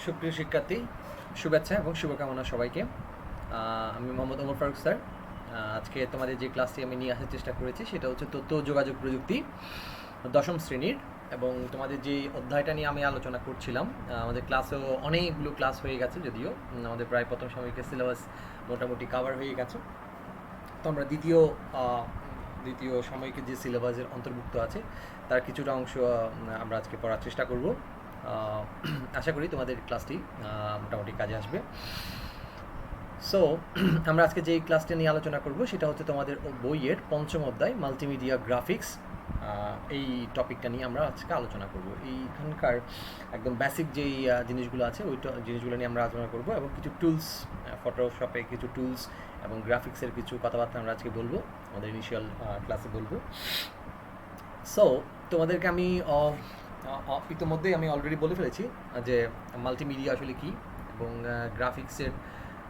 সুপ্রিয় শিক্ষার্থী, শুভেচ্ছা এবং শুভকামনা সবাইকে। আমি মোহাম্মদ ওমর ফারুক স্যার। আজকে তোমাদের যে ক্লাসটি আমি নিয়ে আসার চেষ্টা করেছি সেটা হচ্ছে তথ্য ও যোগাযোগ প্রযুক্তি দশম শ্রেণীর। এবং তোমাদের যে অধ্যায়টা নিয়ে আমি আলোচনা করছিলাম, আমাদের ক্লাসেও অনেকগুলো ক্লাস হয়ে গেছে, যদিও আমাদের প্রায় প্রথম সাময়িকের সিলেবাস মোটামুটি কাভার হয়ে গেছে। তো আমরা দ্বিতীয় সাময়িকের যে সিলেবাসের অন্তর্ভুক্ত আছে তার কিছুটা অংশ আমরা আজকে পড়ার চেষ্টা করব। আশা করি তোমাদের ক্লাসটি মোটামুটি কাজে আসবে। সো আমরা আজকে যে ক্লাসটা নিয়ে আলোচনা করব সেটা হচ্ছে তোমাদের বইয়ের পঞ্চম অধ্যায় মাল্টিমিডিয়া গ্রাফিক্স। এই টপিকটা নিয়ে আমরা আজকে আলোচনা করব। এইখানকার একদম বেসিক যেই জিনিসগুলো আছে ওই জিনিসগুলো নিয়ে আমরা আলোচনা করব, এবং কিছু টুলস, ফটোশপে কিছু টুলস এবং গ্রাফিক্সের কিছু কথাবার্তা আমরা আজকে বলবো, আমাদের ইনিশিয়াল ক্লাসে বলবো। সো তোমাদেরকে আমি ইতিমধ্যেই আমি অলরেডি বলে ফেলেছি যে মাল্টিমিডিয়া আসলে কী, এবং গ্রাফিক্সের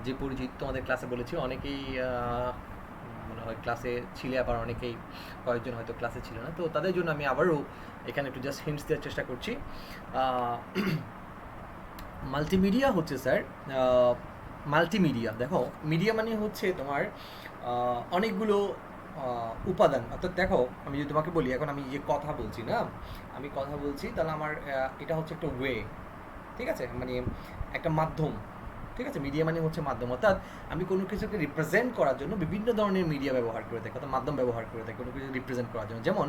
যে পরিচিত তোমাদের ক্লাসে বলেছি। অনেকেই মনে হয় ক্লাসে ছিলে, আবার অনেকেই কয়েকজন হয়তো ক্লাসে ছিল না, তো তাদের জন্য আমি আবারও এখানে একটু জাস্ট হিন্টস দেওয়ার চেষ্টা করছি। মাল্টিমিডিয়া হচ্ছে স্যার, মাল্টিমিডিয়া, দেখো মিডিয়া মানে হচ্ছে তোমার অনেকগুলো উপাদান। অর্থাৎ দেখো, আমি যদি তোমাকে বলি, এখন আমি যে কথা বলছি না, আমি কথা বলছি, তাহলে আমার এটা হচ্ছে একটা ওয়ে, ঠিক আছে, মানে একটা মাধ্যম, ঠিক আছে। মিডিয়া মানে হচ্ছে মাধ্যম, অর্থাৎ আমি কোনো কিছুকে রিপ্রেজেন্ট করার জন্য বিভিন্ন ধরনের মিডিয়া ব্যবহার করে থাকি, অর্থাৎ মাধ্যম ব্যবহার করে থাকি কোনো কিছু রিপ্রেজেন্ট করার জন্য। যেমন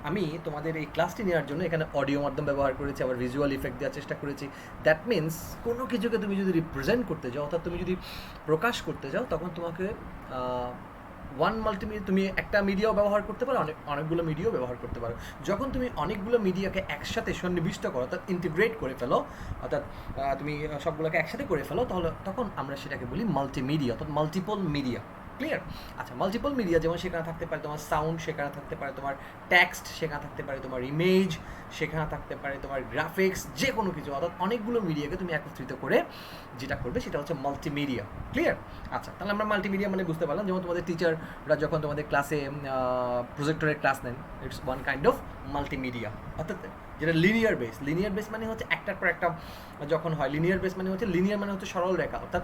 আমি তোমাদের এই ক্লাসটি নেওয়ার জন্য এখানে অডিও মাধ্যম ব্যবহার করেছি, আবার ভিজুয়াল ইফেক্ট দেওয়ার চেষ্টা করেছি। দ্যাট মিনস কোনো কিছুকে তুমি যদি রিপ্রেজেন্ট করতে যাও, অর্থাৎ তুমি যদি প্রকাশ করতে যাও, তখন তোমাকে তুমি একটা মিডিয়াও ব্যবহার করতে পারো, অনেকগুলো মিডিয়াও ব্যবহার করতে পারো। যখন তুমি অনেকগুলো মিডিয়াকে একসাথে সন্নিবিষ্ট করো, অর্থাৎ ইন্টিগ্রেট করে ফেলো, অর্থাৎ তুমি সবগুলোকে একসাথে করে ফেলো, তাহলে তখন আমরা সেটাকে বলি মাল্টিমিডিয়া, অর্থাৎ মাল্টিপল মিডিয়া। ক্লিয়ার? আচ্ছা, মাল্টিপল মিডিয়া যেমন সেখানে থাকতে পারে তোমার সাউন্ড, সেখানে থাকতে পারে তোমার টেক্সট, সেখানে থাকতে পারে তোমার ইমেজ, সেখানে থাকতে পারে তোমার গ্রাফিক্স, যে কোনো কিছু, অর্থাৎ অনেকগুলো মিডিয়াকে তুমি একত্রিত করে যেটা করবে সেটা হচ্ছে মাল্টিমিডিয়া। ক্লিয়ার? আচ্ছা, তাহলে আমরা মাল্টিমিডিয়া মানে বুঝতে পারলাম। যেমন তোমাদের টিচাররা যখন তোমাদের ক্লাসে প্রজেক্টরের ক্লাস নেন, it's one kind of multimedia. অর্থাৎ যেটা লিনিয়ার বেস মানে হচ্ছে একটার পর একটা যখন হয়, লিনিয়ার মানে হচ্ছে সরল রেখা, অর্থাৎ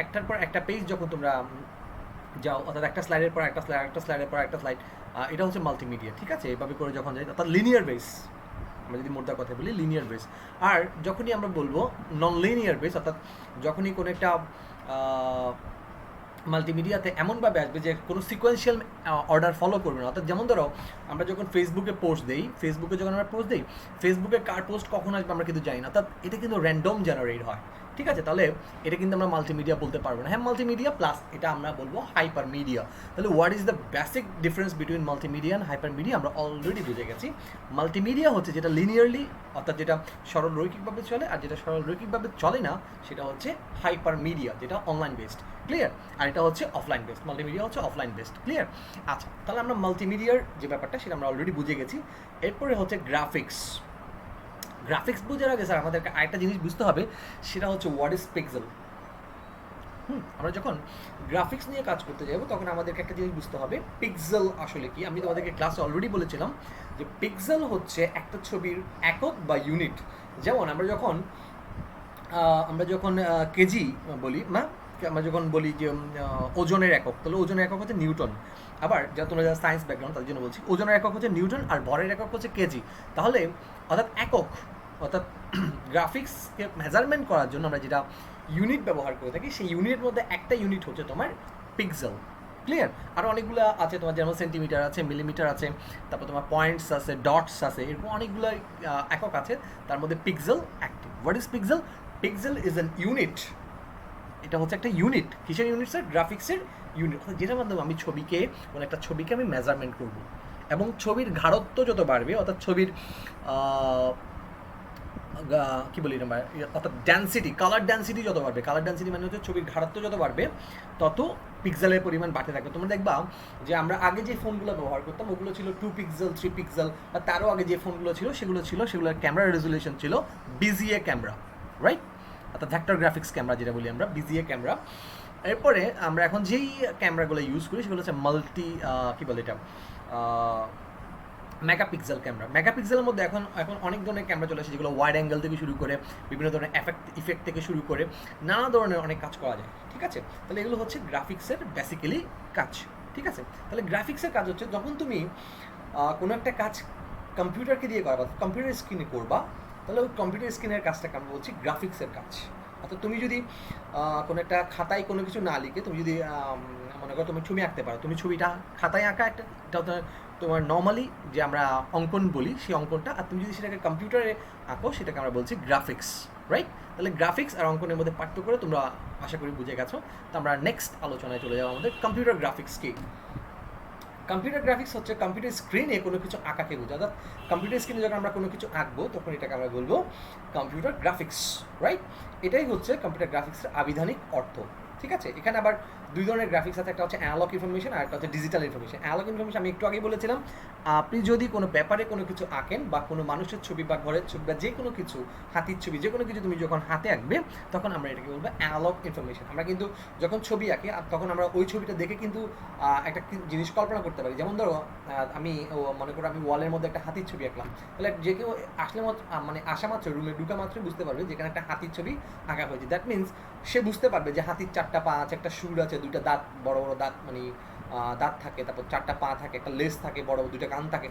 একটার পর একটা পেজ যখন তোমরা যাও, অর্থাৎ একটা স্লাইডের পর একটা স্লাইড, একটা স্লাইডের পর একটা স্লাইড, এটা হচ্ছে মাল্টিমিডিয়া, ঠিক আছে। এভাবে করে যখন যাই, অর্থাৎ লিনিয়ার বেস, আমরা যদি মোদ্দা কথা বলি লিনিয়ার বেস। আর যখনই আমরা বলবো নন লিনিয়ার বেস, অর্থাৎ যখনই কোনো একটা মাল্টিমিডিয়াতে এমনভাবে আসবে যে কোনো সিকোয়েন্সিয়াল অর্ডার ফলো করবে না। অর্থাৎ যেমন ধরো, আমরা যখন ফেসবুকে পোস্ট দিই, ফেসবুকে কার পোস্ট কখন আসবে আমরা কিন্তু জানি না, অর্থাৎ এটা কিন্তু র্যান্ডম জেনারেট হয়, ঠিক আছে। তাহলে এটা কিন্তু আমরা মাল্টিমিডিয়া বলতে পারবো না। হ্যাঁ, মাল্টিমিডিয়া প্লাস এটা আমরা বলবো হাইপার মিডিয়া। তাহলে what is the basic difference between multimedia and hyper media আমরা অলরেডি বুঝে গেছি। মাল্টিমিডিয়া হচ্ছে যেটা লিনিয়ারলি, অর্থাৎ যেটা সরল রৈখিকভাবে চলে, আর যেটা সরল রৈখিকভাবে চলে না সেটা হচ্ছে হাইপার মিডিয়া, যেটা অনলাইন বেসড। ক্লিয়ার? আর এটা হচ্ছে অফলাইন বেসড, মাল্টিমিডিয়া হচ্ছে অফলাইন বেসড। ক্লিয়ার? আচ্ছা, তাহলে আমরা মাল্টিমিডিয়ার যে ব্যাপারটা সেটা আমরা অলরেডি বুঝে গেছি। এরপরে হচ্ছে গ্রাফিক্স বোঝার আগে স্যার আমাদেরকে আরেকটা জিনিস বুঝতে হবে, সেটা হচ্ছে হোয়াট ইজ পিক্সেল। আমরা যখন গ্রাফিক্স নিয়ে কাজ করতে যাবো তখন আমাদেরকে একটা জিনিস বুঝতে হবে, পিক্সেল আসলে কি। আমি তোমাদেরকে ক্লাসে অলরেডি বলেছিলাম যে পিক্সেল হচ্ছে একটা ছবির একক বা ইউনিট। যেমন আমরা যখন কেজি বলি না, আমরা যখন বলি যে ওজনের একক, তাহলে ওজনের একক হচ্ছে নিউটন। আবার তোমরা যারা সায়েন্স ব্যাকগ্রাউন্ড তাদের জন্য বলছি, ওজনের একক হচ্ছে নিউটন আর ভরের একক হচ্ছে কেজি। তাহলে অর্থাৎ অর্থাৎ গ্রাফিক্সকে মেজারমেন্ট করার জন্য আমরা যেটা ইউনিট ব্যবহার করে থাকি, সেই ইউনিটের মধ্যে একটা ইউনিট হচ্ছে তোমার পিক্সেল। ক্লিয়ার? আর অনেকগুলো আছে তোমার, যেমন সেন্টিমিটার আছে, মিলিমিটার আছে, তারপর তোমার পয়েন্টস আছে, ডটস আছে, এরকম অনেকগুলো একক আছে, তার মধ্যে পিক্সেল একটি। What is pixel? Pixel is an unit. এটা হচ্ছে একটা ইউনিট। কিসের ইউনিট স্যার? গ্রাফিক্সের ইউনিট, অর্থাৎ যেটার মাধ্যমে আমি একটা ছবিকে আমি মেজারমেন্ট করব, এবং ছবির গাঢ়ত্ব যত বাড়বে, অর্থাৎ ছবির কী বলি না, অর্থাৎ ডেন্সিটি, কালার ডেন্সিটি যত বাড়বে, কালার ডেন্সিটি মানে হচ্ছে ছবির গাঢ়ত্ব যত বাড়বে তত পিক্সেলের পরিমাণ বাড়তে থাকবে। তোমরা দেখবা যে আমরা আগে যে ফোনগুলো ব্যবহার করতাম ওগুলো ছিল 2 পিক্সেল, 3 পিক্সেল, বা তারও আগে যে ফোনগুলো ছিল সেগুলোর ক্যামেরার রেজুলেশন ছিল বিজিএ ক্যামেরা, রাইট? অর্থাৎ ভেক্টর গ্রাফিক্স ক্যামেরা যেটা বলি আমরা, বিজিএ ক্যামেরা। এরপরে আমরা এখন যেই ক্যামেরাগুলো ইউজ করি সেগুলো হচ্ছে মেগাপিক্সেল ক্যামেরা। মেগাপিক্সেলের মধ্যে এখন এখন অনেক ধরনের ক্যামেরা চলে আসে, যেগুলো ওয়াইড অ্যাঙ্গেল থেকে শুরু করে বিভিন্ন ধরনের ইফেক্ট থেকে শুরু করে নানা ধরনের অনেক কাজ করা যায়, ঠিক আছে। তাহলে এগুলো হচ্ছে গ্রাফিক্সের বেসিক্যালি কাজ, ঠিক আছে। তাহলে গ্রাফিক্সের কাজ হচ্ছে যখন তুমি কোনো একটা কাজ কম্পিউটারকে দিয়ে করবা, কম্পিউটার স্ক্রিনে করবা, তাহলে ওই কম্পিউটার স্ক্রিনের কাজটাকে আমরা বলছি গ্রাফিক্সের কাজ। অর্থাৎ তুমি যদি কোনো একটা খাতায় কোনো কিছু না লিখে তুমি যদি মনে করো তুমি ছবি আঁকতে পারো, তুমি ছবিটা খাতায় আঁকা একটা, এটা তোমার নর্মালি যে আমরা অঙ্কন বলি সেই অঙ্কনটা, আর তুমি যদি সেটাকে কম্পিউটারে আঁকো সেটাকে আমরা বলছি গ্রাফিক্স, রাইট। তাহলে গ্রাফিক্স আর অঙ্কনের মধ্যে পার্থক্য করে তোমরা আশা করি বুঝে গেছো। তো আমরা নেক্সট আলোচনায় চলে যাবো আমাদের কম্পিউটার গ্রাফিক্স কি। কম্পিউটার গ্রাফিক্স হচ্ছে কম্পিউটার স্ক্রিনে কোনো কিছু আঁকাকে বোঝা, অর্থাৎ কম্পিউটার স্ক্রিনে যখন আমরা কোনো কিছু আঁকবো তখন এটাকে আমরা বলবো কম্পিউটার গ্রাফিক্স, রাইট। এটাই হচ্ছে কম্পিউটার গ্রাফিক্সের আবিধানিক অর্থ, ঠিক আছে। এখানে আবার দুই ধরনের গ্রাফিক্স আছে, একটা হচ্ছে অ্যানালগ ইনফরমেশন আর একটা হচ্ছে ডিজিটাল ইনফরমেশন। অ্যানালগ ইনফরমেশন আমি একটু আগেই বলেছিলাম, আপনি যদি কোনো ব্যাপারে কোনো কিছু আঁকেন বা কোনো মানুষের ছবি বা ঘরের ছবি বা যে কোনো কিছু হাতির ছবি যে কোনো কিছু তুমি যখন হাতে আঁকবে তখন আমরা এটাকে বলবো অ্যানালগ ইনফরমেশন। আমরা কিন্তু যখন ছবি আঁকি তখন আমরা ওই ছবিটা দেখে কিন্তু একটা জিনিস কল্পনা করতে পারি। যেমন ধরো আমি মনে করো আমি ওয়ালের মধ্যে একটা হাতির ছবি আঁকলাম, তাহলে যে কেউ আসলে মানে আসা মাত্র রুমে ঢুকা মাত্রই বুঝতে পারবে যেখানে একটা হাতির ছবি আঁকা হয়েছে। দ্যাট মিনস সে বুঝতে পারবে যে হাতির 4টা পা আছে, একটা সুর আছে, 2টা দাঁত, বড় বড় দাঁত, মানে দাঁত থাকে, তারপর 4টা পা থাকে, একটা লেজ থাকে, বড় 2টা কান থাকে।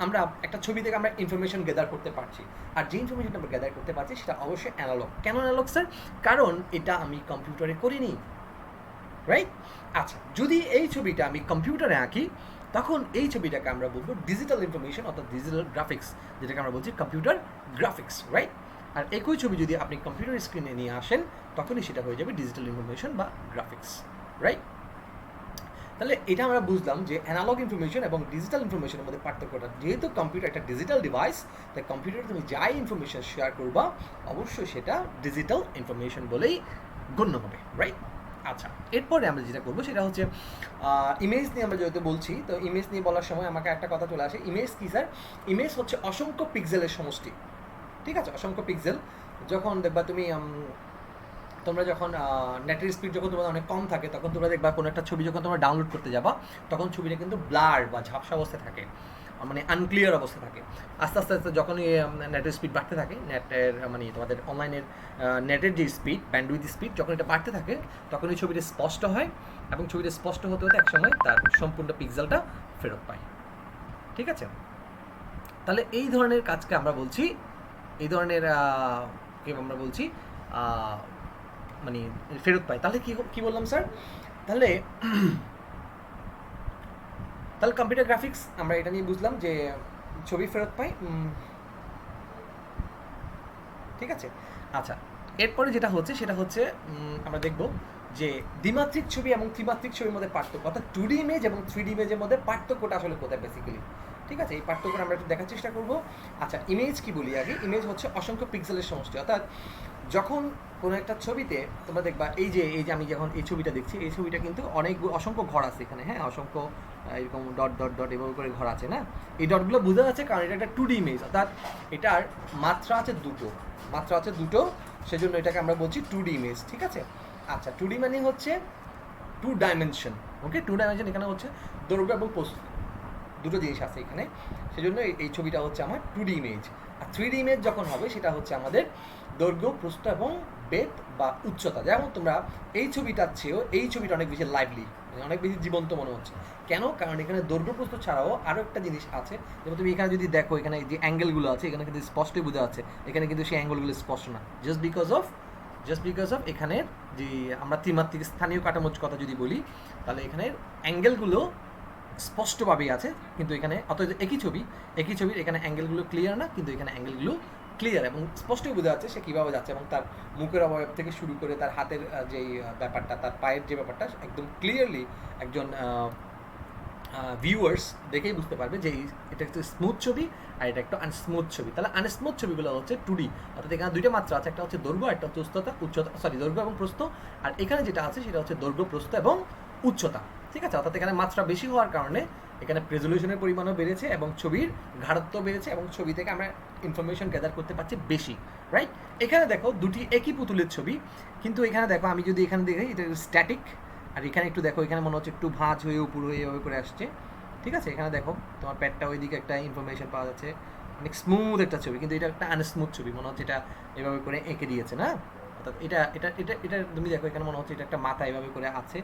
আমরা একটা ছবি থেকে আমরা ইনফরমেশন গ্যাদার করতে পারছি, আর যে ইনফরমেশনটা আমরা গ্যাদার করতে পারছি সেটা অবশ্যই অ্যানালগ। কেন অ্যানালগ স্যার? কারণ এটা আমি কম্পিউটারে করিনি, রাইট। আচ্ছা, যদি এই ছবিটা আমি কম্পিউটারে আঁকি তখন এই ছবিটাকে আমরা বলবো ডিজিটাল ইনফরমেশন অর্থাৎ ডিজিটাল গ্রাফিক্স, যেটাকে আমরা বলছি কম্পিউটার গ্রাফিক্স, রাইট। আর একই ছবি যদি আপনি কম্পিউটার স্ক্রিনে নিয়ে আসেন তখনই সেটা হয়ে যাবে ডিজিটাল ইনফরমেশন বা গ্রাফিক্স, রাইট। তাহলে এটা আমরা বুঝলাম যে অ্যানালগ ইনফরমেশন এবং ডিজিটাল ইনফরমেশনের মধ্যে পার্থক্যটা। যেহেতু কম্পিউটার একটা ডিজিটাল ডিভাইস, তাই কম্পিউটারে তুমি যাই ইনফরমেশন শেয়ার করবা অবশ্যই সেটা ডিজিটাল ইনফরমেশন বলেই গণ্য হবে, রাইট। আচ্ছা, এরপরে আমরা যেটা করবো সেটা হচ্ছে ইমেজ নিয়ে আমরা যেহেতু বলছি, তো ইমেজ নিয়ে বলার সময় আমাকে একটা কথা চলে আসে। ইমেজ কী স্যার? ইমেজ হচ্ছে অসংখ্য পিক্সেলের সমষ্টি, ঠিক আছে। অসংখ্য পিক্সেল যখন দেখবা তুমি তোমরা যখন নেটের স্পিড যখন তোমাদের অনেক কম থাকে তখন তোমরা দেখবা কোনো একটা ছবি যখন তোমরা ডাউনলোড করতে যাবা তখন ছবিটা কিন্তু ব্লার বা ঝাপসা অবস্থায় থাকে, মানে আনক্লিয়ার অবস্থা থাকে। আস্তে আস্তে আস্তে যখন নেটের স্পিড বাড়তে থাকে, নেটের মানে তোমাদের অনলাইনের নেটের যে স্পিড, ব্যান্ডউইথ স্পিড যখন এটা বাড়তে থাকে তখন এই ছবিটা স্পষ্ট হয়, এবং ছবিটা স্পষ্ট হতে হতে একসময় তার সম্পূর্ণ পিক্সেলটা ফেরত পায়, ঠিক আছে। তাহলে এই ধরনের কাজকে আমরা বলছি, এই ধরনের আমরা বলছি মানে ফেরত পায়। তাহলে কি বললাম স্যার? তাহলে কম্পিউটার গ্রাফিক্স আমরা এটা নিয়ে বুঝলাম যে ছবি ফেরত পাই, ঠিক আছে। আচ্ছা, এরপরে যেটা হচ্ছে সেটা হচ্ছে আমরা দেখব যে দ্বিমাত্রিক ছবি এবং ত্রিমাত্রিক ছবির মধ্যে পার্থক্য, অর্থাৎ 2D ইমেজ এবং 3D ইমেজের মধ্যে পার্থক্যটা আসলে কোথায় বেসিক্যালি, ঠিক আছে। এই পার্থক্যটা আমরা একটু দেখার চেষ্টা করব। আচ্ছা, ইমেজ কি বলি আগে? ইমেজ হচ্ছে অসংখ্য পিক্সেলের সমষ্টি, অর্থাৎ যখন কোনো একটা ছবিতে তোমরা দেখবা এই যে আমি যখন এই ছবিটা দেখছি, এই ছবিটা কিন্তু অসংখ্য ঘর আছে এখানে, হ্যাঁ, অসংখ্য এরকম ডট ডট ডট এভাবে করে ঘর আছে না। এই ডটগুলো বোঝা যাচ্ছে কারণ এটা একটা 2D ইমেজ, অর্থাৎ এটার মাত্রা আছে দুটো, সেজন্য এটাকে আমরা বলছি 2D ইমেজ, ঠিক আছে। আচ্ছা, 2D মানে হচ্ছে 2 ডাইমেনশন, ওকে। 2 ডাইমেনশন এখানে হচ্ছে দৈর্ঘ্য এবং প্রস্থ, দুটো জিনিস আছে এখানে, সেজন্য এই ছবিটা হচ্ছে আমার 2D ইমেজ। আর 3D ইমেজ যখন হবে সেটা হচ্ছে আমাদের দৈর্ঘ্য, প্রস্থ এবং বেধ বা উচ্চতা। যেমন তোমরা এই ছবিটার চেয়েও এই ছবিটা অনেক বেশি লাইভলি, অনেক বেশি জীবন্ত মনে হচ্ছে। কেন? কারণ এখানে দৈর্ঘ্য প্রস্থ ছাড়াও আরও একটা জিনিস আছে, যেমন তুমি এখানে যদি দেখো এখানে যে অ্যাঙ্গেলগুলো আছে এখানে কিন্তু স্পষ্টই বোঝা যাচ্ছে, এখানে কিন্তু সেই অ্যাঙ্গেলগুলো স্পষ্ট না, জাস্ট বিকজ অফ এখানের যে আমরা ত্রিমাত্রিক স্থানীয় কাঠামোর কথা যদি বলি তাহলে এখানের অ্যাঙ্গেলগুলো স্পষ্টভাবেই আছে, কিন্তু এখানে অথচ একই ছবির এখানে অ্যাঙ্গেলগুলো ক্লিয়ার না, কিন্তু এখানে অ্যাঙ্গেলগুলো ক্লিয়ার এবং স্পষ্টই বোঝা যাচ্ছে সে কীভাবে যাচ্ছে, এবং তার মুখের অবয়ব থেকে শুরু করে তার হাতের যেই ব্যাপারটা, তার পায়ের যে ব্যাপারটা একদম ক্লিয়ারলি একজন ভিউয়ার্স দেখেই বুঝতে পারবে যে এটা একটা স্মুথ ছবি আর এটা একটা আনস্মুথ ছবি। তাহলে আনস্মুথ ছবিগুলো হচ্ছে 2D, অর্থাৎ এখানে দুইটা মাত্রা আছে, একটা হচ্ছে দৈর্ঘ্য, একটা হচ্ছে দৈর্ঘ্য এবং প্রস্থ। আর এখানে যেটা আছে সেটা হচ্ছে দৈর্ঘ্য, প্রস্থ এবং উচ্চতা, ঠিক আছে। অর্থাৎ এখানে মাত্রা বেশি হওয়ার কারণে এখানে রেজলিউশনের পরিমাণও বেড়েছে এবং ছবির গাঢ়ত্ব বেড়েছে এবং ছবি থেকে আমরা ইনফরমেশন গ্যাদার করতে পারছি বেশি, রাইট। এখানে দেখো দুটি একই পুতুলের ছবি, কিন্তু এখানে দেখো আমি যদি এখানে দেখি এটা স্ট্যাটিক, আর এখানে একটু দেখো এখানে মনে হচ্ছে একটু ভাঁজ হয়ে উপর হয়ে এভাবে করে আসছে, ঠিক আছে, এখানে দেখো তোমার প্যাডটা ওইদিকে একটা ইনফরমেশন পাওয়া যাচ্ছে, অনেক স্মুথ একটা ছবি, কিন্তু এটা একটা আনস্মুথ ছবি, মনে হচ্ছে এটা এভাবে করে এঁকে দিয়েছে না, অর্থাৎ এটা এটা এটা এটা তুমি দেখো এখানে মনে হচ্ছে এটা একটা মাথা এভাবে করে আছে,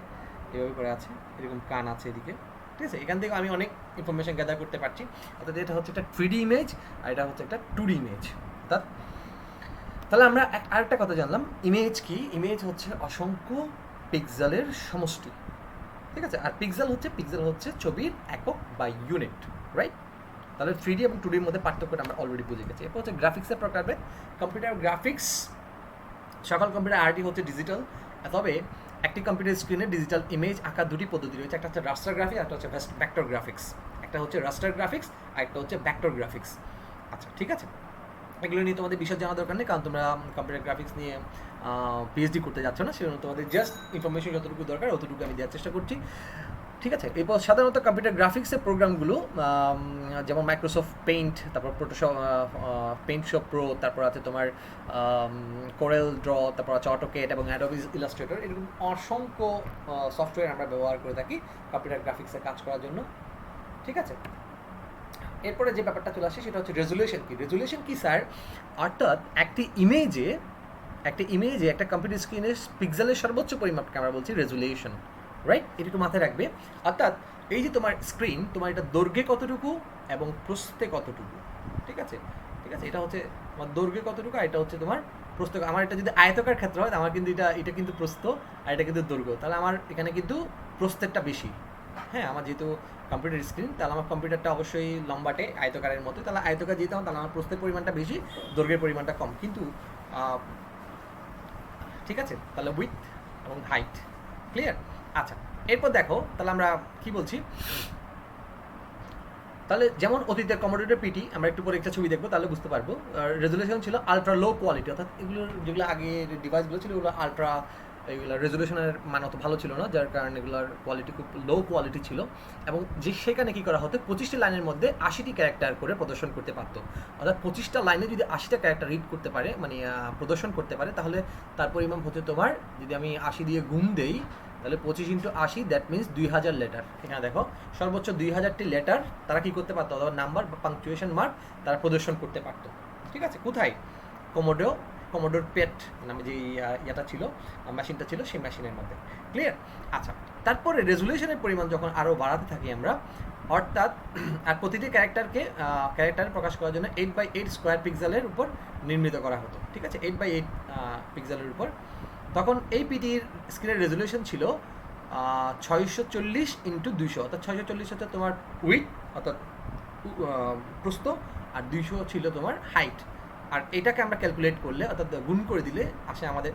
এভাবে করে আছে, এরকম কান আছে এদিকে, ঠিক আছে, এখান থেকে আমি অনেক ইনফরমেশন গ্যাদার করতে পারছি। অর্থাৎ এটা হচ্ছে একটা 3D ইমেজ আর এটা হচ্ছে একটা 2D ইমেজ। অর্থাৎ তাহলে আমরা আরেকটা কথা জানলাম, ইমেজ কি? ইমেজ হচ্ছে অসংখ্য পিক্সেলের সমষ্টি, ঠিক আছে, আর পিক্সেল হচ্ছে ছবির একক বা ইউনিট, রাইট? তাহলে 3D এবং 2D এর মধ্যে পার্থক্যটা আমরা অলরেডি বুঝে গেছি। এরপর হচ্ছে গ্রাফিক্সের প্রকারভেদ। কম্পিউটার গ্রাফিক্স, সকল কম্পিউটার আর্টই হচ্ছে ডিজিটাল, তবে একটি কম্পিউটার স্ক্রিনে ডিজিটাল ইমেজ আঁকার দুটি পদ্ধতি রয়েছে, একটা হচ্ছে রাস্টার গ্রাফিক্স, একটা হচ্ছে ভেক্টর গ্রাফিক্স। একটা হচ্ছে রাস্টার গ্রাফিক্স আর একটা হচ্ছে ভেক্টর গ্রাফিক্স। আচ্ছা, ঠিক আছে, এগুলো নিয়ে তোমাদের বিশদ জানা দরকার নেই, কারণ তোমরা কম্পিউটার গ্রাফিক্স নিয়ে পিএইচডি করতে যাচ্ছ না, সেজন্য তোমাদের জাস্ট ইনফরমেশন যতটুকু দরকার অতটুকু আমি দেওয়ার চেষ্টা করছি, ঠিক আছে। এরপর সাধারণত কম্পিউটার গ্রাফিক্সের প্রোগ্রামগুলো যেমন মাইক্রোসফট পেইন্ট, তারপর ফটোশপ, পেইন্টশপ প্রো, তারপর আছে তোমার কোরেল ড্র, তারপর আছে অটোক্যাড এবং অ্যাডোবি ইলাস্ট্রেটর, এরকম অসংখ্য সফটওয়্যার আমরা ব্যবহার করে থাকি কম্পিউটার গ্রাফিক্সে কাজ করার জন্য, ঠিক আছে। এরপরে যে ব্যাপারটা চলে আসে সেটা হচ্ছে রেজুলেশন কি। রেজুলেশন কি স্যার? অর্থাৎ একটি ইমেজে একটা কম্পিউটার স্ক্রিনের পিক্সেলের সর্বোচ্চ পরিমাপকে আমরা বলছি রেজুলেশন, রাইট? এটা একটু মাথায় রাখবে। অর্থাৎ এই যে তোমার স্ক্রিন, তোমার এটা দৈর্ঘ্যে কতটুকু এবং প্রস্থে কতটুকু, ঠিক আছে, ঠিক আছে, এটা হচ্ছে তোমার দৈর্ঘ্যে কতটুকু আর এটা হচ্ছে তোমার প্রস্থ। আমার এটা যদি আয়তকার ক্ষেত্র হয় আমার কিন্তু এটা কিন্তু প্রস্থ আর এটা কিন্তু দৈর্ঘ্য, তাহলে আমার এখানে কিন্তু প্রস্থেরটা বেশি। হ্যাঁ, আমার যেহেতু কম্পিউটার স্ক্রিন, তাহলে আমার কম্পিউটারটা অবশ্যই লম্বাটে আয়তকারের মতো, তাহলে আয়তকার যেহেতু তাহলে আমার প্রস্থের পরিমাণটা বেশি, দৈর্ঘ্যের পরিমাণটা কম, কিন্তু ঠিক আছে, তাহলে উইথ এবং হাইট ক্লিয়ার। আচ্ছা, এরপর দেখো তাহলে আমরা কি বলছি, তাহলে যেমন অতীতের কমোডোরের পিটি, আমরা একটু পরে একটা ছবি দেখবো তাহলে বুঝতে পারবো। রেজুলেশন ছিল আলট্রা লো কোয়ালিটি, অর্থাৎ এগুলোর যেগুলো আগে ডিভাইসগুলো ছিল ওগুলো আলট্রা, এগুলো রেজুলেশনের মান অত ভালো ছিল না, যার কারণে এগুলোর কোয়ালিটি খুব লো কোয়ালিটি ছিল, এবং যে সেখানে কী করা হতো 25টি লাইনের মধ্যে 80টি ক্যারেক্টার করে প্রদর্শন করতে পারতো। অর্থাৎ 25টা লাইনে যদি 80টা ক্যারেক্টার রিড করতে পারে, মানে প্রদর্শন করতে পারে, তাহলে তার পরিমাণ হচ্ছে তোমার, যদি আমি 80 দিয়ে গুণ দেই তাহলে 25 × 80, দ্যাট মিনস 2000 লেটার। এখানে দেখো সর্বোচ্চ 2000টি লেটার তারা কী করতে পারতো, অথবা নাম্বার বা পাংচুয়েশন মার্ক তারা প্রদর্শন করতে পারতো, ঠিক আছে। কোথায়? কমোডোর পেট নামে যে ইয়েটা ছিল, মেশিনটা ছিল, সেই মেশিনের মধ্যে, ক্লিয়ার। আচ্ছা, তারপরে রেজুলেশনের পরিমাণ যখন আরও বাড়াতে থাকি আমরা, অর্থাৎ আর প্রতিটি ক্যারেক্টার প্রকাশ করার জন্য 8x8 স্কোয়ার পিক্সেলের উপর নির্মিত করা হতো, ঠিক আছে, 8x8 পিক্সেলের উপর। তখন এই পিটির স্ক্রিনের রেজুলেশন ছিল 640 × 200, অর্থাৎ 640 হচ্ছে তোমার উইথ অর্থাৎ প্রস্থ, আর 200 ছিল তোমার হাইট। আর এটাকে আমরা ক্যালকুলেট করলে অর্থাৎ গুণ করে দিলে আসে আমাদের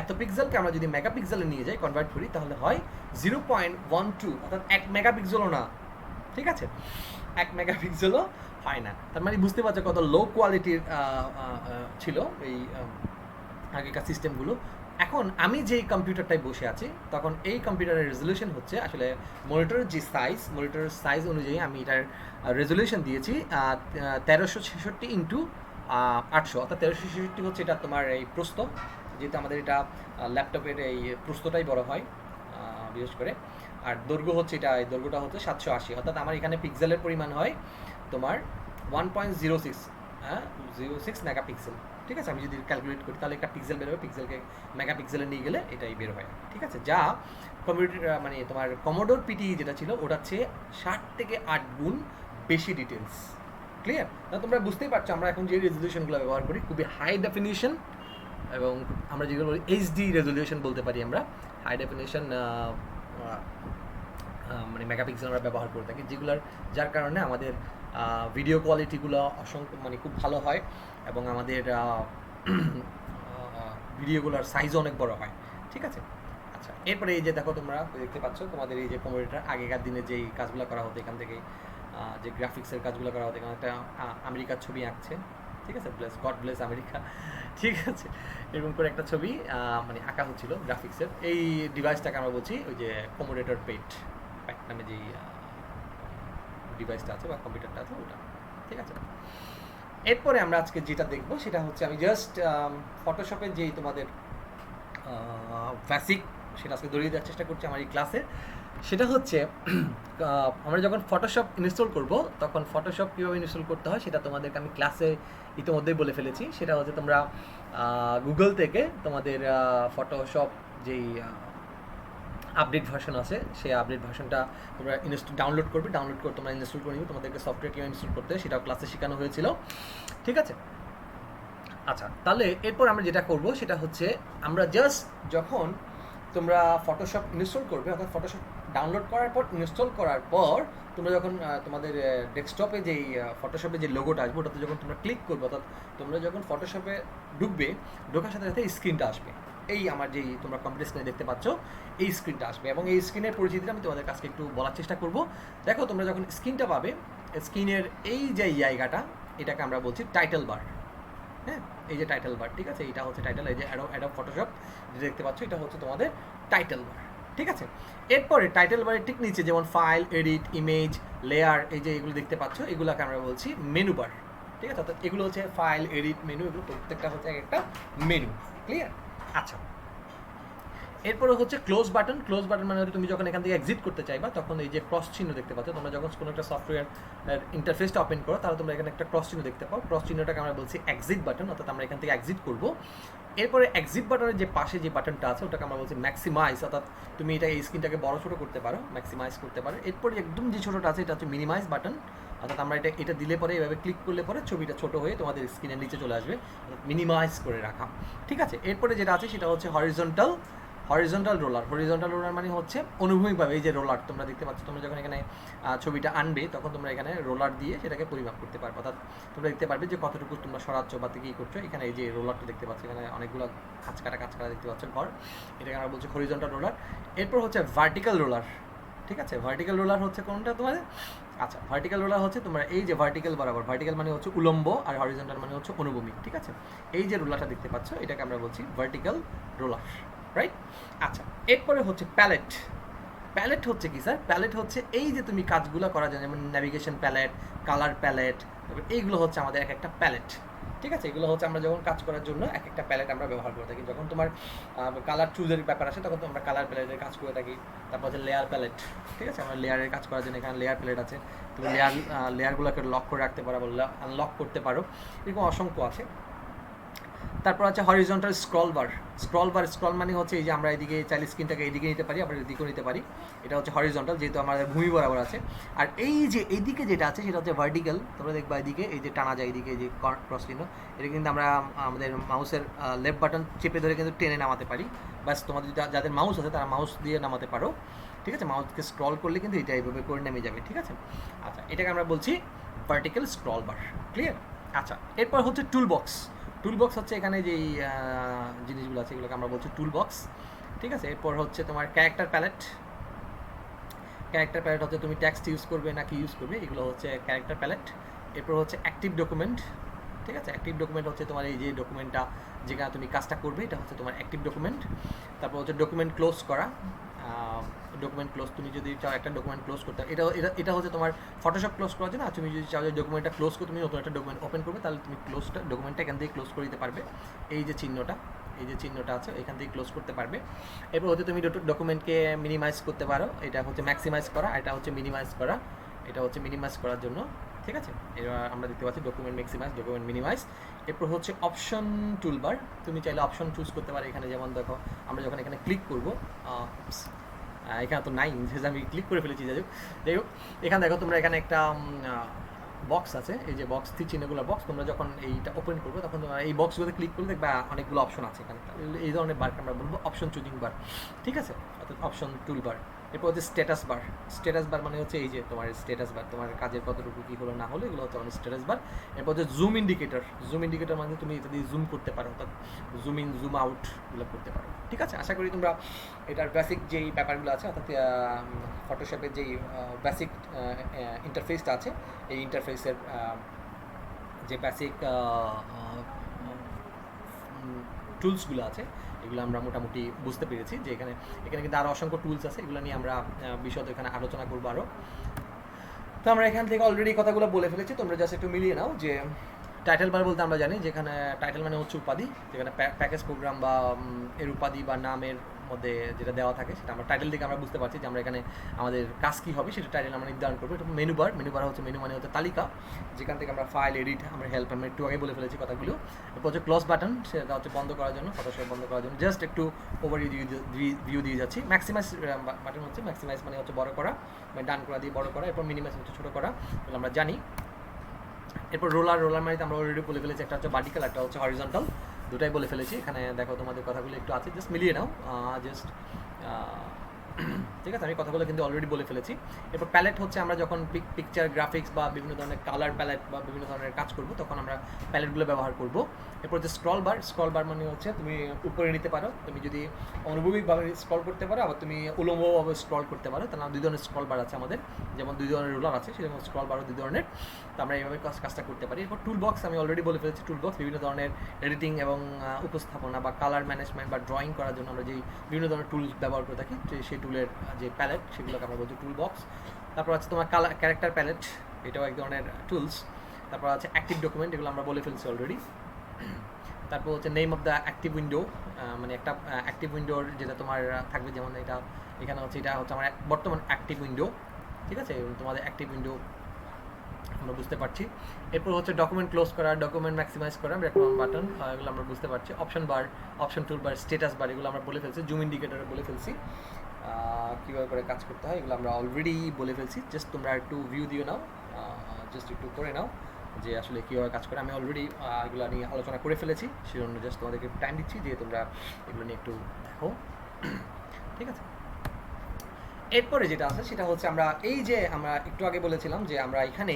এত পিক্সেলকে আমরা যদি মেগাপিক্সেলে নিয়ে যাই, কনভার্ট করি, তাহলে হয় 0.12, অর্থাৎ 1 মেগাপিক্সেলও না, ঠিক আছে, 1 মেগাপিক্সেলও হয় না। তার মানে বুঝতে পারছো কত লো কোয়ালিটির ছিল এই আগেকার সিস্টেমগুলো। এখন আমি যেই কম্পিউটারটায় বসে আছি, তখন এই কম্পিউটারের রেজুলেশন হচ্ছে আসলে মনিটরের যে মনিটরের সাইজ অনুযায়ী আমি এটার রেজুলেশন দিয়েছি 1366 × 800, অর্থাৎ 1366 হচ্ছে এটা তোমার এই প্রস্থ, যেহেতু আমাদের এটা ল্যাপটপের এই প্রস্থটাই বড় হয় বিশেষ করে, আর দৈর্ঘ্য হচ্ছে এটা, এই দৈর্ঘ্যটা হচ্ছে 780, অর্থাৎ আমার এখানে পিক্সেলের পরিমাণ হয় তোমার 1.06 মেগাপিক্সেল, ঠিক আছে। আমি যদি ক্যালকুলেট করি তাহলে একটা পিক্সেল বের হবে, পিক্সেলকে মেগাপিক্সেলে নিয়ে গেলে এটাই বের হয়, ঠিক আছে। যা কম্পিউটার মানে তোমার কমোডোর পিটি যেটা ছিল ওটা হচ্ছে 7 থেকে 8 গুণ বেশি ডিটেলস, ক্লিয়ার। তোমরা বুঝতেই পারছো আমরা এখন যে রেজুলেশনগুলো ব্যবহার করি খুবই হাই ডেফিনিশন, এবং আমরা যেগুলো বলি এইচডি রেজুলেশন বলতে পারি আমরা, হাই ডেফিনিশন মানে মেগাপিক্সেল আমরা ব্যবহার করে থাকি, যার কারণে আমাদের ভিডিও কোয়ালিটিগুলো অসংখ্য মানে খুব ভালো হয়, এবং আমাদের ভিডিওগুলোর সাইজও অনেক বড় হয়, ঠিক আছে। আচ্ছা, এরপরে এই যে দেখো তোমরা দেখতে পাচ্ছ তোমাদের এই যে কম্পিউটার আগেকার দিনে যেই কাজগুলো করা হতো, এখান থেকে যে গ্রাফিক্সের কাজগুলো করা হতো, এখানে একটা আমেরিকার ছবি আঁকছে, ঠিক আছে, গড ব্লেস আমেরিকা, ঠিক আছে, এরকম করে একটা ছবি মানে আঁকা হচ্ছিল গ্রাফিক্সের। এই ডিভাইসটাকে আমরা বলছি ওই যে কমোডেটর পেট নামে যেই ডিভাইসটা আছে বা কম্পিউটারটা আছে ওটা, ঠিক আছে। এরপরে আমরা আজকে যেটা দেখবো সেটা হচ্ছে, আমি জাস্ট ফটোশপের যেই তোমাদের বেসিক সেটা আজকে ধরিয়ে দেওয়ার চেষ্টা করছি আমার এই ক্লাসে। সেটা হচ্ছে আমরা যখন ফটোশপ ইনস্টল করব তখন ফটোশপ কীভাবে ইনস্টল করতে হয় সেটা তোমাদেরকে আমি ক্লাসে ইতিমধ্যেই বলে ফেলেছি। সেটা হচ্ছে তোমরা গুগল থেকে তোমাদের ফটোশপ যেই আপডেট ভার্সন আছে সেই আপডেট ভার্সনটা তোমরা ডাউনলোড করবে, ডাউনলোড করে তোমরা ইনস্টল করে নিবে। তোমাদেরকে সফটওয়্যার কীভাবে ইনস্টল করতে হয় সেটাও ক্লাসে শেখানো হয়েছিল, ঠিক আছে? আচ্ছা, তাহলে এরপর আমরা যেটা করব সেটা হচ্ছে আমরা জাস্ট যখন তোমরা ফটোশপ ইনস্টল করবে, অর্থাৎ ফটোশপ ডাউনলোড করার পর ইনস্টল করার পর তোমরা যখন তোমাদের ডেস্কটপে যেই ফটোশপে যে লোগোটা আসবে ওটাতে যখন তোমরা ক্লিক করবে, অর্থাৎ তোমরা যখন ফটোশপে ঢুকবে, ঢোকার সাথে সাথে স্ক্রিনটা আসবে। এই আমার যেই তোমরা কম্পিউটার স্ক্রিনে দেখতে পাচ্ছ এই স্ক্রিনটা আসবে, এবং এই স্ক্রিনের পরিচিতিটা আমি তোমাদের কাছে একটু বলার চেষ্টা করব। দেখো, তোমরা যখন স্ক্রিনটা পাবে, স্ক্রিনের এই যে জায়গাটা এটাকে আমরা বলছি টাইটেল বার। হ্যাঁ, এই যে টাইটেল বার, ঠিক আছে? এটা হচ্ছে টাইটেল। এই যে অ্যাডোব ফটোশপ যেটা দেখতে পাচ্ছ এটা হচ্ছে তোমাদের টাইটেল বার, ঠিক আছে? এরপরে টাইটেল বারের ঠিক নিচে যেমন ফাইল, এডিট, ইমেজ, লেয়ার, এই যে এগুলো দেখতে পাচ্ছ এগুলোকে আমরা বলছি মেনু বার, ঠিক আছে? অর্থাৎ এগুলো হচ্ছে ফাইল, এডিট, মেনু, এগুলো প্রত্যেকটা হচ্ছে একটা মেনু। ক্লিয়ার? আচ্ছা, এরপরে হচ্ছে ক্লোজ বাটন। ক্লোজ বাটন মানে তুমি যখন এখান থেকে এক্সিট করতে চাইবা তখন এই যে ক্রস চিহ্ন দেখতে পাচ্ছ, তোমরা যখন কোনো একটা সফটওয়্যার ইন্টারফেসটা ওপেন করো তাহলে তোমরা এখানে একটা ক্রস চিহ্ন দেখতে পাও। ক্রস চিহ্নটাকে আমরা বলছি এক্সিট বাটন, অর্থাৎ আমরা এখান থেকে এক্সিট করবো। এরপরে এক্সিট বাটনের যে পাশে যে বাটনটা আছে ওটাকে আমরা বলছি ম্যাক্সিমাইজ, অর্থাৎ তুমি এটা এই স্ক্রিনটাকে বড় ছোটো করতে পারো, ম্যাক্সিমাইজ করতে পারো। এরপরে একদম যে ছোটোটা আছে এটা হচ্ছে মিনিমাইজ বাটন, অর্থাৎ আমরা এটা দিলে পরে এভাবে ক্লিক করলে পরে ছবিটা ছোটো হয়ে তোমাদের স্ক্রিনের নিচে চলে আসবে, মিনিমাইজ করে রাখা, ঠিক আছে? এরপরে যেটা আছে সেটা হচ্ছে হরিজন্টাল রোলার। হরিজন্টাল রোলার মানে হচ্ছে অনুভূমিকভাবে এই যে রোলার তোমরা দেখতে পাচ্ছ, তোমরা যখন এখানে ছবিটা আনবে তখন তোমরা এখানে রোলার দিয়ে সেটাকে পরিমাপ করতে পারবে, অর্থাৎ তোমরা দেখতে পারবে যে কতটুকু তোমরা সরাচ্ছ বা কী করছো। এখানে এই যে রোলারটা দেখতে পাচ্ছ, এখানে অনেকগুলো কাঁচ কাটা দেখতে পাচ্ছ ঘর, এটাকে আমরা বলছি হরিজন্টাল রোলার। এরপর হচ্ছে ভার্টিক্যাল রোলার, ঠিক আছে? ভার্টিক্যাল রোলার হচ্ছে কোনটা তোমাদের? আচ্ছা, ভার্টিক্যাল রোলার হচ্ছে তোমরা এই যে ভার্টিক্যাল বরাবর, ভার্টিক্যাল মানে হচ্ছে উলম্ব আর হরিজন্টাল মানে হচ্ছে অনুভূমিক, ঠিক আছে? এই যে রোলারটা দেখতে পাচ্ছ এটাকে আমরা বলছি ভার্টিক্যাল রোলার, রাইট? আচ্ছা, এরপরে হচ্ছে প্যালেট। প্যালেট হচ্ছে কি স্যার? প্যালেট হচ্ছে এই যে তুমি কাজগুলো করা যায়, যেমন ন্যাভিগেশন প্যালেট, কালার প্যালেট, তারপর এইগুলো হচ্ছে আমাদের এক একটা প্যালেট, ঠিক আছে? এগুলো হচ্ছে আমরা যখন কাজ করার জন্য এক একটা প্যালেট আমরা ব্যবহার করে থাকি। যখন তোমার কালার চুজের ব্যাপার আসে তখন তো আমরা কালার প্যালেটের কাজ করে থাকি। তারপর হচ্ছে লেয়ার প্যালেট, ঠিক আছে? আমরা লেয়ারের কাজ করার জন্য এখানে লেয়ার প্যালেট আছে, তুমি লেয়ারগুলোকে লক করে রাখতে পারো, আনলক করতে পারো, এরকম অসংখ্য আছে। তারপর আছে হরিজন্টাল স্ক্রল বার। স্ক্রল মানে হচ্ছে এই যে আমরা এদিকে চাইলে স্ক্রিনটাকে এদিকে নিতে পারি, আবার এদিকেও নিতে পারি। এটা হচ্ছে হরিজন্টাল, যেহেতু আমাদের ভূমি বরাবর আছে। আর এই যে এইদিকে যেটা আছে সেটা হচ্ছে ভার্টিক্যাল। তোমরা দেখবা এদিকে এই যে টানা যায়, এদিকে এই যে ক্রস চিহ্ন, এটা কিন্তু আমরা আমাদের মাউসের লেফট বাটন চেপে ধরে কিন্তু টেনে নামাতে পারি। ব্যাস, তোমাদের যাদের মাউস আছে তারা মাউস দিয়ে নামাতে পারো, ঠিক আছে? মাউসকে স্ক্রল করলে কিন্তু এটা এইভাবে করে নেমে যাবে, ঠিক আছে? আচ্ছা, এটাকে আমরা বলছি ভার্টিক্যাল স্ক্রল বার। ক্লিয়ার? আচ্ছা, এরপর হচ্ছে টুলবক্স। টুলবক্স হচ্ছে এখানে যেই জিনিসগুলো আছে এগুলোকে আমরা বলছি টুলবক্স, ঠিক আছে? এরপর হচ্ছে তোমার ক্যারেক্টার প্যালেট। ক্যারেক্টার প্যালেট হচ্ছে তুমি টেক্সট ইউজ করবে না কি ইউজ করবে, এগুলো হচ্ছে ক্যারেক্টার প্যালেট। এরপর হচ্ছে অ্যাক্টিভ ডকুমেন্ট, ঠিক আছে? অ্যাক্টিভ ডকুমেন্ট হচ্ছে তোমার এই যে ডকুমেন্টটা যেখানে তুমি কাজটা করবে এটা হচ্ছে তোমার অ্যাক্টিভ ডকুমেন্ট। তারপর হচ্ছে ডকুমেন্ট ক্লোজ করা। ডকুমেন্ট ক্লোজ, তুমি যদি চাও একটা ডকুমেন্ট ক্লোজ করতে, এটা হচ্ছে তোমার ফটোশপ ক্লোজ করার জন্য। আর তুমি যদি চাও যে ডকুমেন্টটা ক্লোজ করে তুমি নতুন একটা ডকুমেন্ট ওপেন করবে তাহলে তুমি ডকুমেন্টটা এখান থেকে ক্লোজ করে দিতে পারবে। এই যে চিহ্নটা আছে এখান থেকে ক্লোজ করতে পারবে। এরপর হচ্ছে তুমি ডকুমেন্টকে মিনিমাইজ করতে পারো, এটা হচ্ছে ম্যাক্সিমাইজ করা, এটা হচ্ছে মিনিমাইজ করা, এটা হচ্ছে মিনিমাইজ করার জন্য, ঠিক আছে? এবার আমরা দেখতে পাচ্ছি ডকুমেন্ট ম্যাক্সিমাইজ, ডকুমেন্ট মিনিমাইজ। এরপর হচ্ছে অপশন টুলবার, তুমি চাইলে অপশন চুজ করতে পারো। এখানে যেমন দেখো আমরা যখন এখানে ক্লিক করবো, এখানে তো নাই, যেহেতু আমি ক্লিক করে ফেলেছি, যাই হোক এখানে দেখো তোমরা এখানে একটা বক্স আছে, এই যে বক্স চিহ্নগুলো বক্স, তোমরা যখন এইটা ওপেন করবে তখন তোমরা এই বক্সগুলোতে ক্লিক করলে দেখবা অনেকগুলো অপশন আছে এখানে। এই ধরনের বারকে আমরা বলবো অপশন চুজিং বার, ঠিক আছে? অর্থাৎ অপশন টুল বার। এরপর হচ্ছে স্ট্যাটাস বার। স্ট্যাটাস বার মানে হচ্ছে এই যে তোমার স্ট্যাটাস বার, তোমার কাজের কতটুকু কী হলো না হলো এগুলো হচ্ছে আমাদের স্ট্যাটাস বার। এরপর হচ্ছে জুম ইন্ডিকেটর। জুম ইন্ডিকেটর মানে তুমি এটা দিয়ে জুম করতে পারো, অর্থাৎ জুম ইন জুম আউট এগুলো করতে পারো, ঠিক আছে? আশা করি তোমরা এটার বেসিক যেই ব্যাপারগুলো আছে, অর্থাৎ ফটোশপের যেই বেসিক ইন্টারফেসটা আছে এই ইন্টারফেসের যে বেসিক টুলসগুলো আছে এগুলো আমরা মোটামুটি বুঝতে পেরেছি। যে এখানে কিন্তু আরও অসংখ্য টুলস আছে, এগুলো নিয়ে আমরা বিশদ এখানে আলোচনা করবো আরও। তো আমরা এখান থেকে অলরেডি কথাগুলো বলে ফেলেছি, তোমরা জাস্ট একটু মিলিয়ে নাও যে টাইটেল বার বলতে আমরা জানি যেখানে টাইটেল মানে হচ্ছে উপাধি, যেখানে প্যাকেজ প্রোগ্রাম বা এর উপাধি বা নামের মধ্যে যেটা দেওয়া থাকে সেটা আমরা টাইটেল থেকে আমরা বুঝতে পারছি যে আমরা এখানে আমাদের কাজ কী হবে সেটা টাইটেল আমরা নির্ধারণ করবো। এটা মেনু বার হচ্ছে মেনু মানে হচ্ছে তালিকা, যেখান থেকে আমরা ফাইল এডিট, আমরা হেল্প, আমরা একটু আগে বলে ফেলেছি কথাগুলো। এরপর হচ্ছে ক্লোজ বাটন, সেটা হচ্ছে বন্ধ করার জন্য, কথা সব বন্ধ করার জন্য জাস্ট একটু ভিউ দিয়ে যাচ্ছি। ম্যাক্সিমাইজ বাটন হচ্ছে, ম্যাক্সিমাইজ মানে হচ্ছে বড় করা, মানে ডান করা দিয়ে বড় করা, এরপর মিনিমাইজ হচ্ছে ছোটো করা, এগুলো আমরা জানি। এরপর রোলার মানে আমরা অলরেডি বলে ফেলেছি, একটা হচ্ছে ভার্টিক্যাল, একটা হচ্ছে হরিজন্টাল, দুটাই বলে ফেলেছি। এখানে দেখো তোমাদের কথাগুলো একটু আছে, জাস্ট মিলিয়ে নাও, জাস্ট ঠিক আছে, আমি কথাগুলো কিন্তু অলরেডি বলে ফেলেছি। এরপর প্যালেট হচ্ছে আমরা যখন পিকচার গ্রাফিক্স বা বিভিন্ন ধরনের কালার প্যালেট বা বিভিন্ন ধরনের কাজ করব তখন আমরা প্যালেটগুলো ব্যবহার করব। এরপর যে স্ক্রল বার মানে হচ্ছে তুমি উপরে নিতে পারো, তুমি যদি অনুভবিকভাবে স্ক্রল করতে পারো, আবার তুমি উলম্বভাবে স্ক্রল করতে পারো। তাহলে দুই ধরনের স্ক্রল বার আছে আমাদের, যেমন দুই ধরনের রোলার আছে সেরকম স্ক্রল বারও দুই ধরনের, তো আমরা এইভাবে কাজটা করতে পারি। এরপর টুল বক্স আমি অলরেডি বলে ফেলেছি, টুল বক্স বিভিন্ন ধরনের এডিটিং এবং উপস্থাপনা বা কালার ম্যানেজমেন্ট বা ড্রয়িং করার জন্য আমরা যেই বিভিন্ন ধরনের টুলস ব্যবহার করে থাকি, সেই টুলের যে প্যালেট সেগুলোকে আমরা বলছি টুল বক্স। তারপর আছে তোমার ক্যারেক্টার প্যালেট, এটাও এক ধরনের টুলস। তারপর আছে অ্যাক্টিভ ডকুমেন্ট, এগুলো আমরা বলে ফেলছি অলরেডি। তারপর হচ্ছে name of the active window, মানে একটা অ্যাক্টিভ উইন্ডোর যেটা তোমার থাকবে, যেমন এটা এখানে হচ্ছে, এটা হচ্ছে আমার বর্তমান অ্যাক্টিভ উইন্ডো, ঠিক আছে, তোমাদের অ্যাক্টিভ উইন্ডো আমরা বুঝতে পারছি। এরপর হচ্ছে ডকুমেন্ট ক্লোজ করা, ডকুমেন্ট ম্যাক্সিমাইজ করা, রেকমেন্ড বাটন, এগুলো আমরা বুঝতে পারছি। অপশন বার, অপশন টুল বার, স্ট্যাটাস বার, এগুলো আমরা বলে ফেলছি। জুম ইন্ডিকেটর বলে ফেলছি, কীভাবে করে কাজ করতে হয় এগুলো আমরা অলরেডি বলে ফেলছি। জাস্ট তোমরা একটু ভিউ দিয়ে নাও, জাস্ট একটু করে নাও যে আসলে কীভাবে কাজ করে। আমি অলরেডি এগুলো নিয়ে আলোচনা করে ফেলেছি, সেজন্য জাস্ট তোমাদেরকে টাইম দিচ্ছি যে তোমরা এগুলো নিয়ে একটু দেখো, ঠিক আছে। এরপরে যেটা আছে সেটা হচ্ছে আমরা এই যে আমরা একটু আগে বলেছিলাম যে আমরা এখানে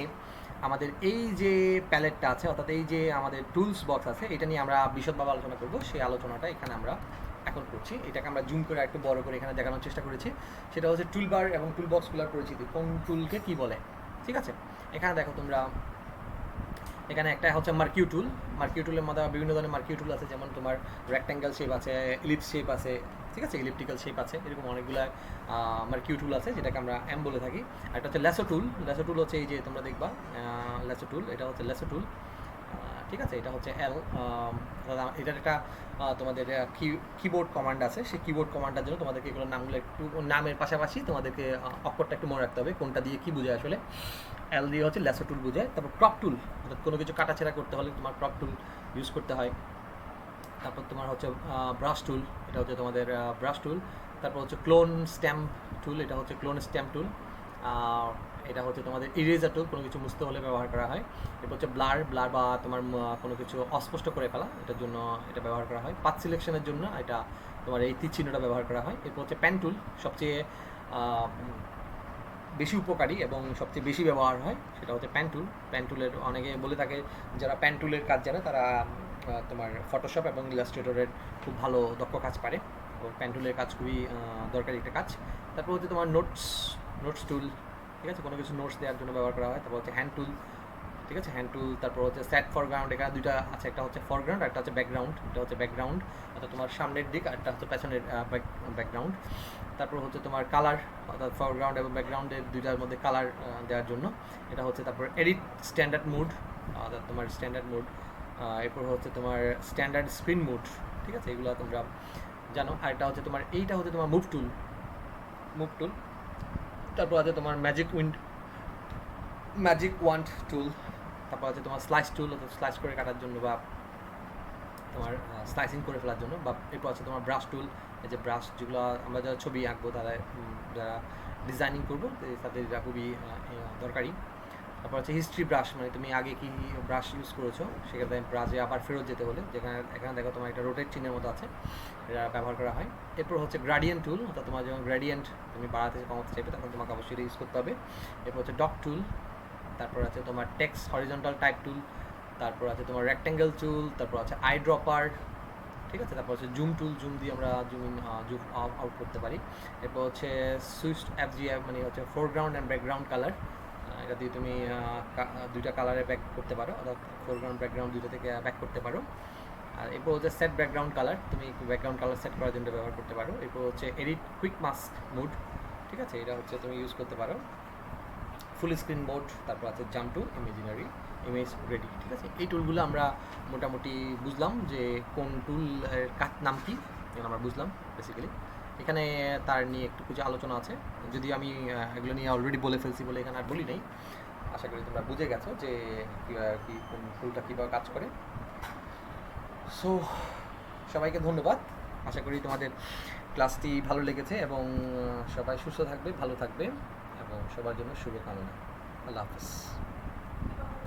আমাদের এই যে প্যালেটটা আছে, অর্থাৎ এই যে আমাদের টুলস বক্স আছে, এটা নিয়ে আমরা বিশদভাবে আলোচনা করব। সেই আলোচনাটা এখানে আমরা এখন করছি। এটাকে আমরা জুম করে একটু বড় করে এখানে দেখানোর চেষ্টা করেছি। সেটা হচ্ছে টুলবার এবং টুল বক্সগুলোর পরিচিতি, কোন টুলকে কী বলে, ঠিক আছে। এখানে দেখো তোমরা, এখানে একটা হচ্ছে মার্কিউ টুলের মধ্যে বিভিন্ন ধরনের মার্কিউ টুল আছে, যেমন তোমার রেক্ট্যাঙ্গেল শেপ আছে, ইলিপস শেপ আছে, ঠিক আছে, ইলিপ্টিক্যাল শেপ আছে, এরকম অনেকগুলো মার্কিউ টুল আছে যেটাকে আমরা এম বলে থাকি। আর একটা হচ্ছে ল্যাসো টুল হচ্ছে এই যে তোমরা দেখবা ল্যাসো টুল, এটা হচ্ছে ল্যাসো টুল, ঠিক আছে। এটা হচ্ছে এল, এটার একটা তোমাদের কিবোর্ড কমান্ড আছে, সেই কিবোর্ড কমান্ডের জন্য তোমাদেরকে এগুলো নামগুলো একটু, নামের পাশাপাশি তোমাদেরকে অক্ষরটা একটু মনে রাখতে হবে কোনটা দিয়ে কী বোঝায়। আসলে এল দিয়ে হচ্ছে ল্যাসো টুল বোঝায়। তারপর ক্রপ টুল, অর্থাৎ কোনো কিছু কাটাছেড়া করতে হলে তোমার ক্রপ টুল ইউজ করতে হয়। তারপর তোমার হচ্ছে ব্রাশ টুল, এটা হচ্ছে তোমাদের ব্রাশ টুল। তারপর হচ্ছে ক্লোন স্ট্যাম্প টুল, এটা হচ্ছে ক্লোন স্ট্যাম্প টুল। এটা হচ্ছে তোমাদের ইরেজার টুল, কোনো কিছু মুছতে হলে ব্যবহার করা হয়। এরপর হচ্ছে ব্লার বা তোমার কোনো কিছু অস্পষ্ট করে ফেলা, এটার জন্য এটা ব্যবহার করা হয়। পাথ সিলেকশনের জন্য এটা তোমার এই তীর চিহ্নটা ব্যবহার করা হয়। এরপর হচ্ছে প্যান টুল, সবচেয়ে বেশি উপকারী এবং সবচেয়ে বেশি ব্যবহার হয় সেটা হচ্ছে প্যান টুলের অনেকে বলে থাকে যারা প্যান টুলের কাজ জানে তারা তোমার ফটোশপ এবং ইলাস্ট্রেটরের খুব ভালো দক্ষ কাজ পারে, এবং প্যান টুলের কাজ খুবই দরকারি একটা কাজ। তারপর হচ্ছে তোমার নোটস টুল, ঠিক আছে, কোনো কিছু নোটস দেওয়ার জন্য ব্যবহার করা হয়। তারপর হচ্ছে হ্যান্ড টুল, ঠিক আছে, হ্যান্ড টুল। তারপর হচ্ছে সেট ফরগ্রাউন্ড, এখানে দুইটা আছে, একটা হচ্ছে ফরগ্রাউন্ড আর একটা হচ্ছে ব্যাকগ্রাউন্ড। এটা হচ্ছে ব্যাকগ্রাউন্ড, অর্থাৎ তোমার সামনের দিক, আর একটা হচ্ছে পেছনের ব্যাকগ্রাউন্ড। তারপর হচ্ছে তোমার কালার, অর্থাৎ ফরগ্রাউন্ড এবং ব্যাকগ্রাউন্ডের দুইটার মধ্যে কালার দেওয়ার জন্য এটা হচ্ছে। তারপর এডিট স্ট্যান্ডার্ড মুড, অর্থাৎ তোমার স্ট্যান্ডার্ড মুড। এরপর হচ্ছে তোমার স্ট্যান্ডার্ড স্ক্রিন মুড, ঠিক আছে, এগুলো তোমরা জানো। আর এটা হচ্ছে তোমার, এইটা হচ্ছে তোমার মুভ টুল। তারপর আছে তোমার ম্যাজিক ওয়ান্ড টুল। তারপর আছে তোমার স্লাইস টুল, অর্থাৎ স্লাইস করে কাটার জন্য বা তোমার স্লাইসিং করে ফেলার জন্য। বা এরপর আছে তোমার ব্রাশ টুল, এই যে ব্রাশ, যেগুলো আমরা যারা ছবি আঁকবো, তারা যারা ডিজাইনিং করবো তাদের এটা খুবই দরকারি। তারপর হচ্ছে হিস্ট্রি ব্রাশ, মানে তুমি আগে কি ব্রাশ ইউজ করেছো সেখানে ব্রাশে আবার ফেরত যেতে হলে, এখানে দেখো তোমার একটা রোটেট চিহ্নের মতো আছে, এটা ব্যবহার করা হয়। এরপর হচ্ছে গ্রাডিয়েন্ট টুল, অর্থাৎ তোমার যখন গ্রেডিয়েন্ট তুমি বাড়াতে কমাতে চাইবে তখন তোমাকে অবশ্যই ইউজ করতে হবে। এরপর হচ্ছে ডট টুল। তারপর আছে তোমার টেক্সট হরিজন্টাল টাইপ টুল। তারপর আছে তোমার রেক্ট্যাঙ্গেল টুল। তারপর আছে আই ড্রপার, ঠিক আছে। তারপর হচ্ছে জুম টুল, জুম দিয়ে আমরা জুম আউট করতে পারি। এরপর হচ্ছে সুইচ FGF, মানে হচ্ছে ফোরগ্রাউন্ড অ্যান্ড ব্যাকগ্রাউন্ড কালার, এটা দিয়ে তুমি দুইটা কালারে ব্যাক করতে পারো, অর্থাৎ ফোরগ্রাউন্ড ব্যাকগ্রাউন্ড দুটো থেকে ব্যাক করতে পারো। আর এরপর হচ্ছে সেট ব্যাকগ্রাউন্ড কালার, তুমি ব্যাকগ্রাউন্ড কালার সেট করার জন্য ব্যবহার করতে পারো। এরপর হচ্ছে এডিট কুইক মাস্ক মুড, ঠিক আছে, এটা হচ্ছে তুমি ইউজ করতে পারো। Full screen mode. তারপর আছে জাম্প টু ইমেজ রেডি। ঠিক আছে, এই টুলগুলো আমরা মোটামুটি বুঝলাম যে কোন টুল নাম কি, এগুলো আমরা বুঝলাম বেসিক্যালি। এখানে তার নিয়ে একটু কিছু আলোচনা আছে, যদি আমি এগুলো নিয়ে অলরেডি বলে ফেলছি বলে এখানে আর বলি নাই। আশা করি তোমরা বুঝে গেছো যে কি কোন টুলটা কীভাবে কাজ করে। সো সবাইকে ধন্যবাদ, আশা করি তোমাদের ক্লাসটি ভালো লেগেছে এবং সবাই সুস্থ থাকবে, ভালো থাকবে এবং সবার জন্য শুভকামনা। আল্লাহ হাফেজ।